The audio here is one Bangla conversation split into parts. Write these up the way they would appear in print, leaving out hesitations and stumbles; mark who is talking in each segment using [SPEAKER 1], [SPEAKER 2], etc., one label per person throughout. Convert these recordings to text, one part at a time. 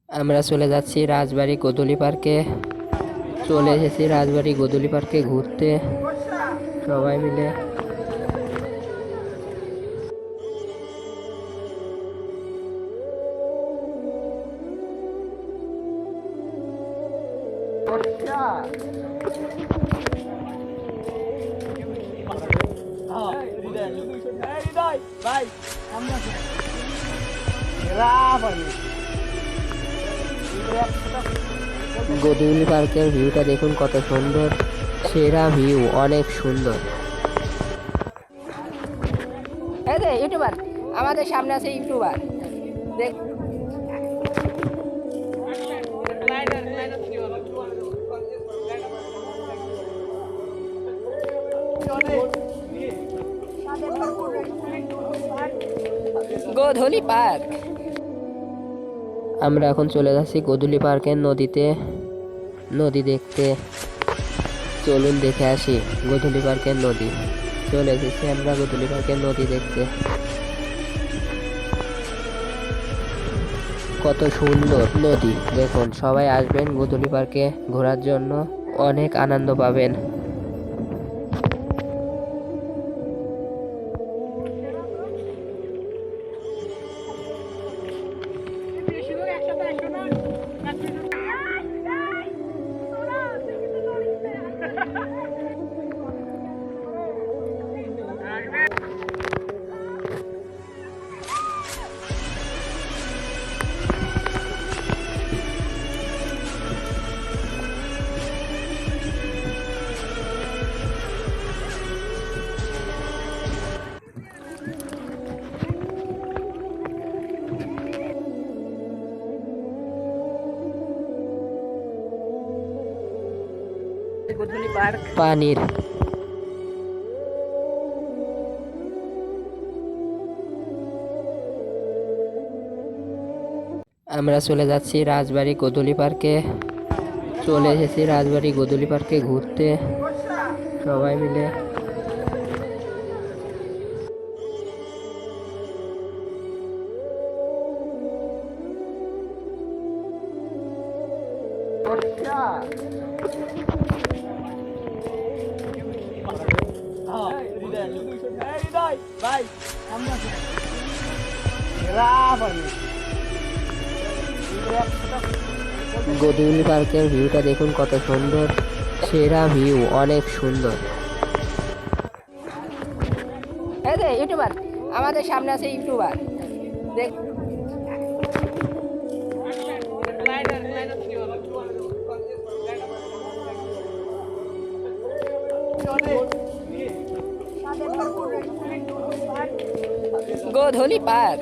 [SPEAKER 1] আমরা চলে যাচ্ছি রাজবাড়ি গোধূলি পার্কে। চলে এসেছি রাজবাড়ি গোধূলি পার্কে ঘুরতে সবাই মিলে। গোধূলি পার্কের ভিউটা দেখুন কত সুন্দর, সেরা ভিউ, অনেক সুন্দর। এই যে ইউটিউবার, আমাদের সামনে আছে ইউটিউবার, দেখ। গোধূলি পার্ক। আমরা এখন চলে যাচ্ছি গোধূলি পার্কের নদী দেখতে। চলুন দেখে আসি গোধূলি পার্কের নদী। চলে এসেছি আমরা গোধূলি পার্কের নদী দেখতে। কত সুন্দর নদী দেখুন। সবাই আসবেন গোধূলি পার্কে ঘোরার জন্য, অনেক আনন্দ পাবেন। পানির আমরা চলে যাচ্ছি রাজবাড়ি গোধূলি পার্কে। চলে এসেছি রাজবাড়ি গোধূলি পার্কে ঘুরতে সবাই মিলে। গোধূলি পার্কের ভিউটা দেখুন কত সুন্দর, সেরা ভিউ, অনেক সুন্দর। এই যে ইউটিউবার, আমাদের সামনে আছে ইউটিউবার, দেখ। গোধূলি পার্ক।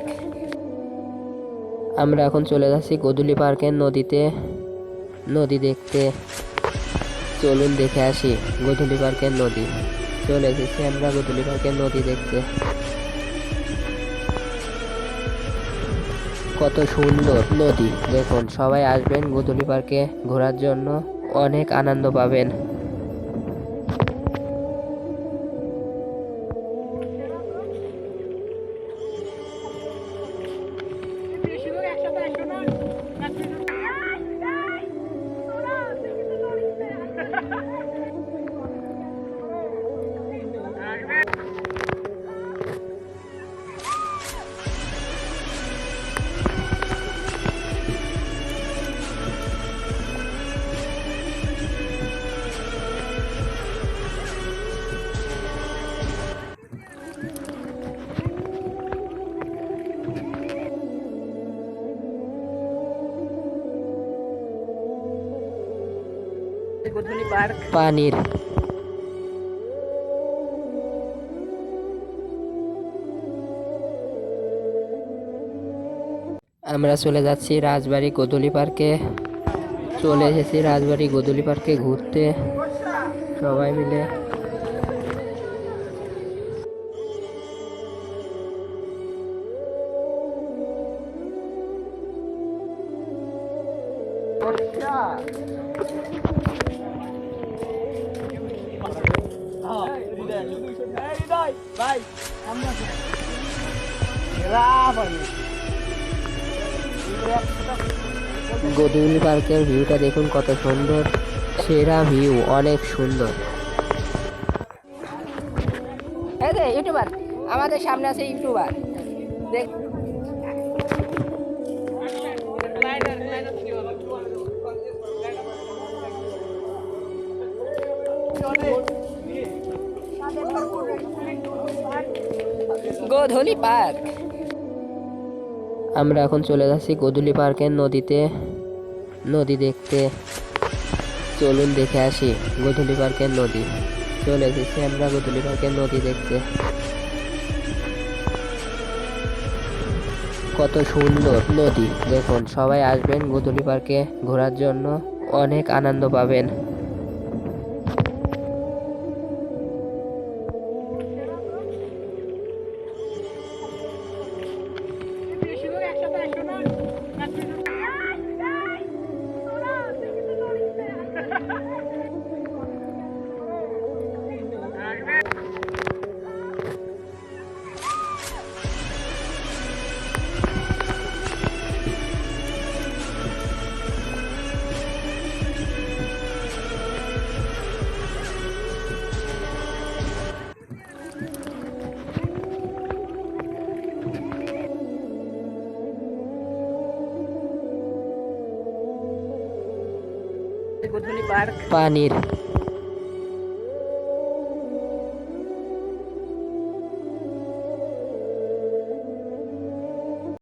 [SPEAKER 1] আমরা এখন চলে যাচ্ছি গোধূলি পার্কের নদী দেখতে। চলুন দেখে আসি গোধূলি পার্কের নদী। চলে এসেছি আমরা গোধূলি পার্কের নদী দেখতে। কত সুন্দর নদী দেখুন। সবাই আসবেন গোধূলি পার্কে ঘোরার জন্য, অনেক আনন্দ পাবেন। পানির আমরা চলে যাচ্ছি রাজবাড়ি গোধূলি পার্কে। চলে এসেছি রাজবাড়ি গোধূলি পার্কে ঘুরতে সবাই মিলে। গোধূলি পার্কের ভিউটা দেখুন কত সুন্দর, সেরা ভিউ, অনেক সুন্দর। এই যে ইউটিউবার, আমাদের সামনে আছে ইউটিউবার, দেখ। গোধূলি পার্ক। আমরা এখন চলে যাচ্ছি গোধূলি পার্কের নদীতে, নদী দেখতে। চলুন দেখে আসি গোধূলি পার্কের নদী। চলে এসেছি আমরা গোধূলি পার্কের নদী দেখতে। কত সুন্দর নদী দেখুন, সবাই আসবেন গোধূলি পার্কে ঘোরার জন্য, অনেক আনন্দ পাবেন।
[SPEAKER 2] গোধূলি পার্ক
[SPEAKER 1] পানির